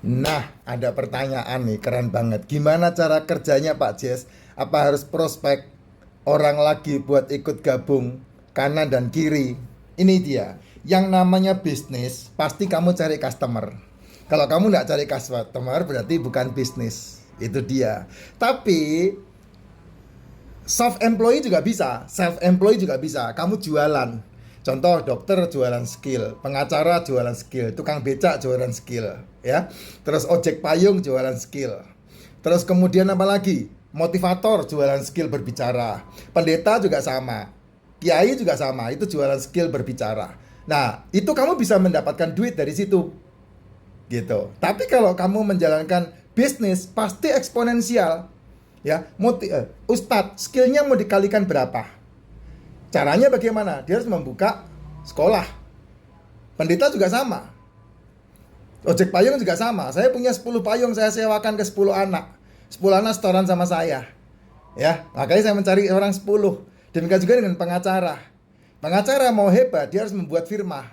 Nah, ada pertanyaan nih, keren banget. Gimana cara kerjanya Pak Jess? Apa harus prospek orang lagi buat ikut gabung kanan dan kiri? Ini dia. Yang namanya bisnis, pasti kamu cari customer. Kalau kamu nggak cari customer, berarti bukan bisnis. Itu dia. Tapi soft employee juga bisa, self employee juga bisa. Kamu jualan. Contoh dokter jualan skill, pengacara jualan skill, tukang becak jualan skill, ya. Terus ojek payung jualan skill. Terus kemudian apa lagi? Motivator jualan skill berbicara. Pendeta juga sama. Kiai juga sama, itu jualan skill berbicara. Nah, itu kamu bisa mendapatkan duit dari situ gitu. Tapi kalau kamu menjalankan bisnis pasti eksponensial ya. Ustadz, skillnya mau dikalikan berapa? Caranya bagaimana? Dia harus membuka sekolah. Pendeta juga sama. Ojek payung juga sama. Saya punya 10 payung, saya sewakan ke 10 anak. 10 anak setoran sama saya. Ya, makanya saya mencari orang 10. Demikian juga dengan pengacara. Pengacara mau hebat, dia harus membuat firma.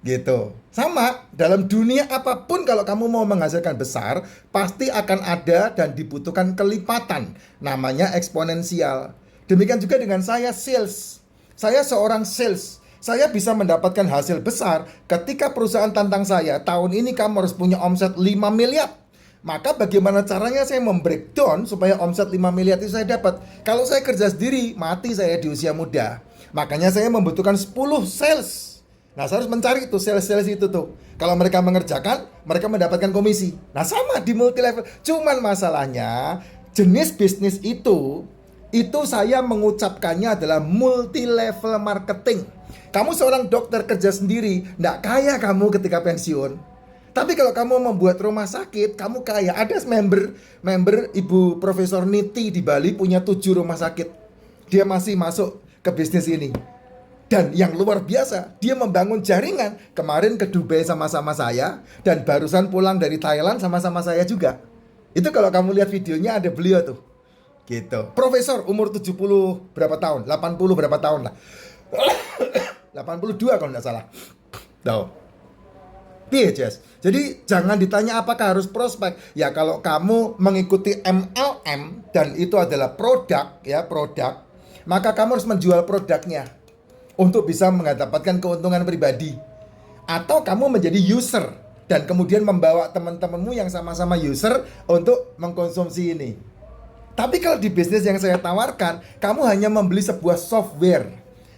Gitu. Sama, dalam dunia apapun kalau kamu mau menghasilkan besar, pasti akan ada dan dibutuhkan kelipatan. Namanya eksponensial. Demikian juga dengan saya sales. Saya seorang sales. Saya bisa mendapatkan hasil besar ketika perusahaan tantang saya, tahun ini kamu harus punya omset 5 miliar. Maka bagaimana caranya saya membreakdown supaya omset 5 miliar itu saya dapat? Kalau saya kerja sendiri, mati saya di usia muda. Makanya saya membutuhkan 10 sales. Nah, saya harus mencari tuh sales-sales itu tuh. Kalau mereka mengerjakan, mereka mendapatkan komisi. Nah, sama di multi level. Cuman masalahnya, jenis bisnis itu saya mengucapkannya adalah multi level marketing. Kamu seorang dokter kerja sendiri, nggak kaya kamu ketika pensiun. Tapi kalau kamu membuat rumah sakit, kamu kaya. Ada member Ibu Profesor Niti di Bali punya 7 rumah sakit. Dia masih masuk ke bisnis ini. Dan yang luar biasa, dia membangun jaringan. Kemarin ke Dubai sama-sama saya, dan barusan pulang dari Thailand sama-sama saya juga. Itu kalau kamu lihat videonya ada beliau tuh. Gitu. Profesor umur 70 berapa tahun? 80 berapa tahun lah. 82 kalau nggak salah. Tahu. Jess. Jadi jangan ditanya apakah harus prospek. Ya kalau kamu mengikuti MLM dan itu adalah produk, ya produk, maka kamu harus menjual produknya untuk bisa mendapatkan keuntungan pribadi. Atau kamu menjadi user dan kemudian membawa teman-temanmu yang sama-sama user untuk mengkonsumsi ini. Tapi kalau di bisnis yang saya tawarkan, kamu hanya membeli sebuah software.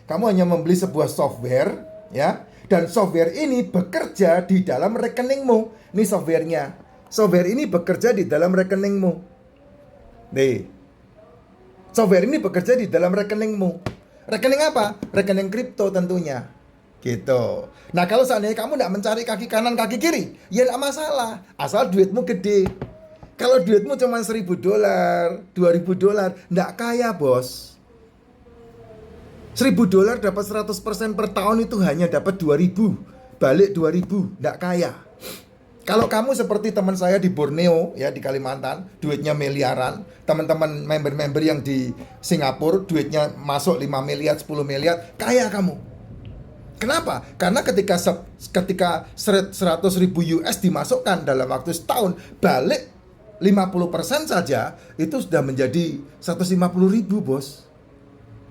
Kamu hanya membeli sebuah software, ya. Dan software ini bekerja di dalam rekeningmu. Ini softwarenya. Software ini bekerja di dalam rekeningmu. Nih. Software ini bekerja di dalam rekeningmu. Rekening apa? Rekening kripto tentunya. Gitu. Nah, kalau seandainya kamu tidak mencari kaki kanan, kaki kiri, ya tidak masalah. Asal duitmu gede. Kalau duitmu cuma $1.000, $2.000, nggak kaya bos. $1.000 dapat 100% per tahun itu hanya dapat 2.000. Balik 2.000, nggak kaya. Kalau kamu seperti teman saya di Borneo, ya di Kalimantan, duitnya miliaran. Teman-teman member-member yang di Singapura, duitnya masuk 5 miliar, 10 miliar, kaya kamu. Kenapa? Karena ketika 100.000 US dimasukkan dalam waktu setahun, balik 50% saja itu sudah menjadi 150.000 bos.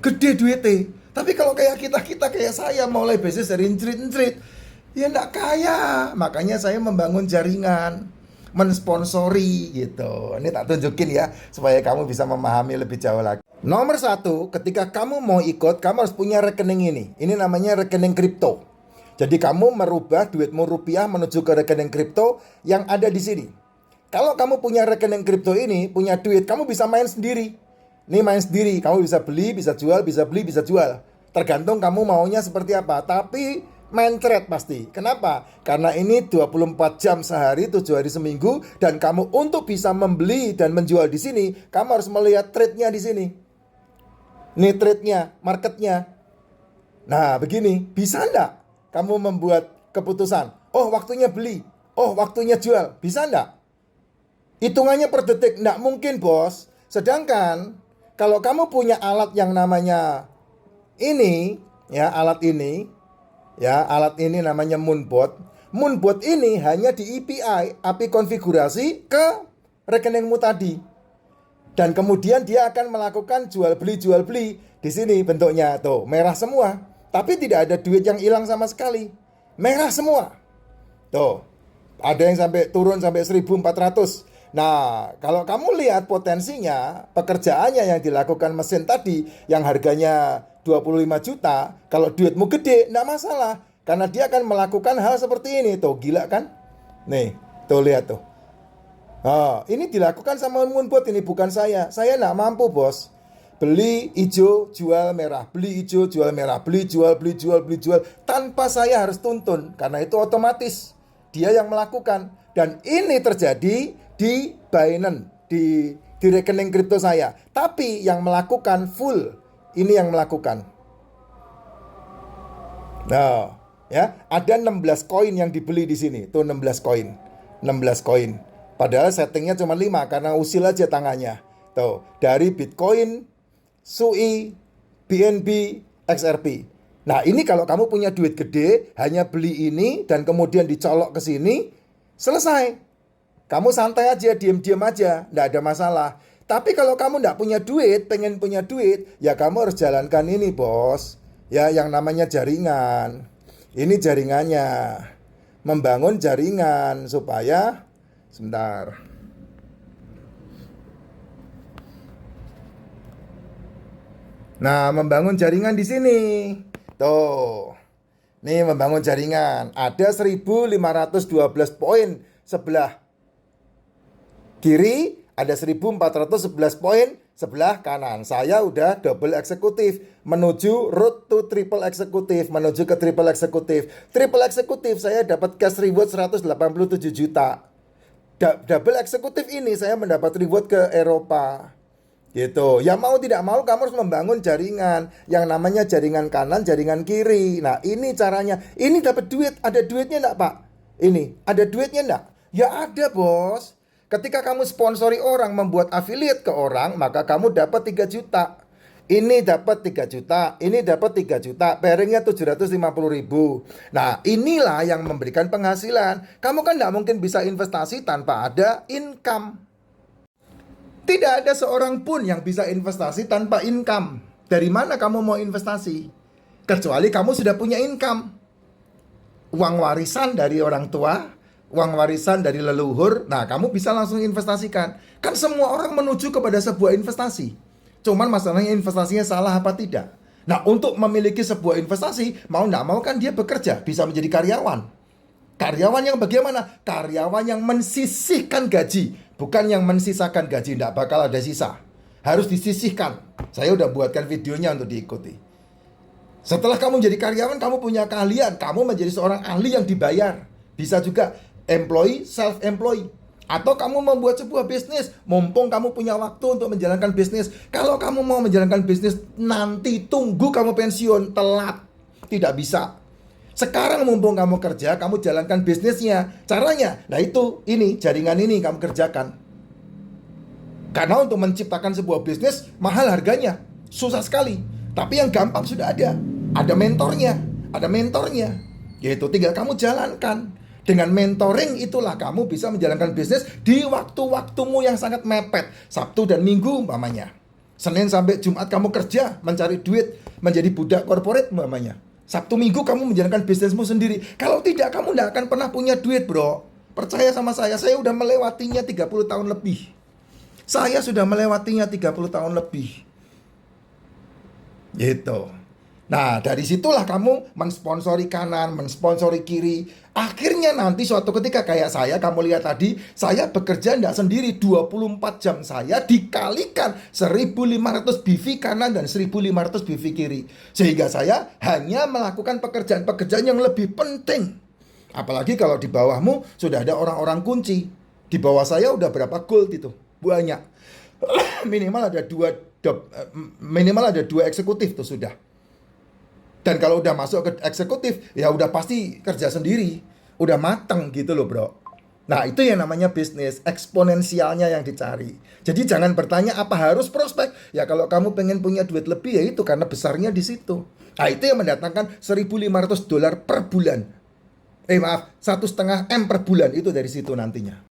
Gede duitnya. Tapi kalau kayak kita kayak saya mulai bisnis dari entrit-entrit, ya enggak kaya. Makanya saya membangun jaringan, mensponsori gitu. Ini tak tunjukin ya supaya kamu bisa memahami lebih jauh lagi. Nomor 1, ketika kamu mau ikut, kamu harus punya rekening ini. Ini namanya rekening kripto. Jadi kamu merubah duitmu rupiah menuju ke rekening kripto yang ada di sini. Kalau kamu punya rekening kripto ini, punya duit, kamu bisa main sendiri. Ini main sendiri, kamu bisa beli, bisa jual, bisa beli, bisa jual. Tergantung kamu maunya seperti apa. Tapi main trade pasti. Kenapa? Karena ini 24 jam sehari, 7 hari seminggu. Dan kamu untuk bisa membeli dan menjual di sini, kamu harus melihat trade-nya di sini. Ini trade-nya, market-nya. Nah begini, bisa enggak kamu membuat keputusan? Oh waktunya beli, oh waktunya jual. Bisa enggak? Hitungannya per detik, enggak mungkin bos. Sedangkan kalau kamu punya alat yang namanya ini, ya alat ini namanya Moonbot. Moonbot ini hanya di API konfigurasi ke rekeningmu tadi. Dan kemudian dia akan melakukan jual beli di sini bentuknya tuh merah semua, tapi tidak ada duit yang hilang sama sekali. Merah semua. Tuh. Ada yang sampai turun sampai 1.400. Nah, kalau kamu lihat potensinya, pekerjaannya yang dilakukan mesin tadi yang harganya 25 juta, kalau duitmu gede, enggak masalah. Karena dia akan melakukan hal seperti ini. Tuh, gila kan? Nih, tuh lihat tuh. Oh, ini dilakukan sama Moonbot, ini bukan saya. Saya enggak mampu, bos. Beli hijau, jual merah. Beli hijau, jual merah. Beli, jual, beli, jual, beli, jual. Tanpa saya harus tuntun. Karena itu otomatis. Dia yang melakukan. Dan ini terjadi di Binance, di rekening kripto saya. Tapi yang melakukan full, ini yang melakukan. Nah, ya, ada 16 koin yang dibeli di sini. Tuh 16 koin. 16 koin. Padahal settingnya cuma 5 karena usil aja tangannya. Tuh, dari Bitcoin, SUI, BNB, XRP. Nah, ini kalau kamu punya duit gede, hanya beli ini dan kemudian dicolok ke sini, selesai. Kamu santai aja, diam-diam aja, nggak ada masalah. Tapi kalau kamu nggak punya duit, pengen punya duit, ya kamu harus jalankan ini, bos. Ya, yang namanya jaringan. Ini jaringannya. Membangun jaringan supaya, sebentar. Nah, membangun jaringan di sini. Tuh. Nih membangun jaringan. Ada 1.512 poin sebelah kiri, ada 1.411 poin sebelah kanan. Saya udah double eksekutif menuju road to triple eksekutif, menuju ke triple eksekutif. Triple eksekutif saya dapat cash reward 187 juta. Double eksekutif ini saya mendapat reward ke Eropa. Gitu. Ya mau tidak mau kamu harus membangun jaringan yang namanya jaringan kanan, jaringan kiri. Nah, ini caranya. Ini dapat duit, ada duitnya enggak, Pak? Ini, ada duitnya enggak? Ya ada, bos. Ketika kamu sponsori orang, membuat affiliate ke orang, maka kamu dapat 3 juta. Ini dapat 3 juta, ini dapat 3 juta, pairingnya 750.000. Nah, inilah yang memberikan penghasilan. Kamu kan enggak mungkin bisa investasi tanpa ada income. Tidak ada seorang pun yang bisa investasi tanpa income. Dari mana kamu mau investasi? Kecuali kamu sudah punya income. Uang warisan dari orang tua, uang warisan dari leluhur. Nah, kamu bisa langsung investasikan. Kan semua orang menuju kepada sebuah investasi. Cuman masalahnya investasinya salah apa tidak. Nah, untuk memiliki sebuah investasi, mau nggak mau kan dia bekerja, bisa menjadi karyawan. Karyawan yang bagaimana? Karyawan yang mensisihkan gaji, bukan yang mensisakan gaji. Tidak bakal ada sisa, harus disisihkan. Saya udah buatkan videonya untuk diikuti. Setelah kamu menjadi karyawan, kamu punya keahlian, kamu menjadi seorang ahli yang dibayar. Bisa juga employee, self-employee. Atau kamu membuat sebuah bisnis, mumpung kamu punya waktu untuk menjalankan bisnis. Kalau kamu mau menjalankan bisnis, nanti tunggu kamu pensiun, telat. Tidak bisa. Sekarang mumpung kamu kerja, kamu jalankan bisnisnya. Caranya, nah itu, ini, jaringan ini kamu kerjakan. Karena untuk menciptakan sebuah bisnis, mahal harganya. Susah sekali. Tapi yang gampang sudah ada. Ada mentornya. Ada mentornya. Yaitu tinggal kamu jalankan. Dengan mentoring itulah kamu bisa menjalankan bisnis di waktu-waktumu yang sangat mepet. Sabtu dan Minggu umpamanya. Senin sampai Jumat kamu kerja, mencari duit, menjadi budak korporat umpamanya. Sabtu Minggu kamu menjalankan bisnismu sendiri. Kalau tidak, kamu tidak akan pernah punya duit, bro. Percaya sama saya udah melewatinya 30 tahun lebih. Saya sudah melewatinya 30 tahun lebih. Gitu. Nah, dari situlah kamu mensponsori kanan, mensponsori kiri. Akhirnya nanti suatu ketika kayak saya, kamu lihat tadi, saya bekerja tidak sendiri. 24 jam saya dikalikan 1.500 BV kanan dan 1.500 BV kiri. Sehingga saya hanya melakukan pekerjaan-pekerjaan yang lebih penting. Apalagi kalau di bawahmu sudah ada orang-orang kunci. Di bawah saya udah berapa gold itu? Banyak. Minimal ada dua eksekutif tuh sudah. Dan kalau udah masuk ke eksekutif, ya udah pasti kerja sendiri. Udah mateng gitu loh, bro. Nah, itu yang namanya bisnis. Eksponensialnya yang dicari. Jadi jangan bertanya apa harus prospek. Ya kalau kamu pengen punya duit lebih, ya itu karena besarnya di situ. Nah, itu yang mendatangkan $1.500 per bulan. Maaf, 1,5 M per bulan itu dari situ nantinya.